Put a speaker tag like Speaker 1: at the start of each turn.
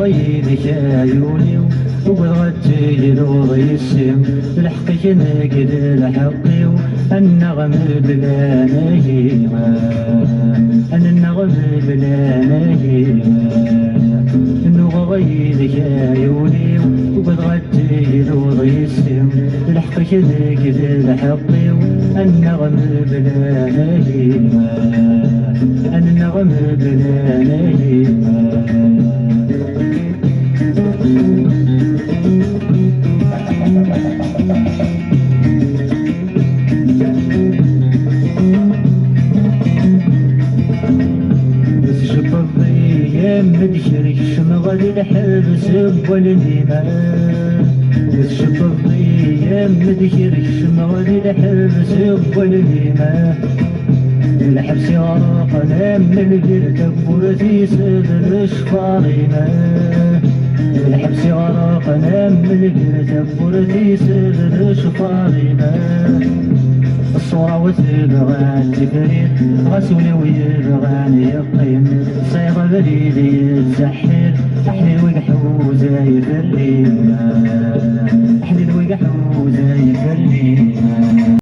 Speaker 1: غيدك عيوني وبغت يلوضي السم الحق نقد الحقي النغم بلا نهيمة النغم بلا نهيمة إنه غيدك عيوني وبغت يلوضي السم الحق نقد الحقي النغم بلا نهيمة النغم بلا نهيمة مدشرك شمغل الحبس والنيمة الشب الضيام مدشرك شمغل الحبس والنيمة الحبس غرقنا من البرد بورتي صدر شفاريمة الحبس غرقنا من البرد بورتي صدر شفاريمة الصورة وتبغى تفريد غسولي ويبغى يقيم صيغة بريدي الزحير أحلي الوقحوزة يفريد أحلي الوقحوزة يفريد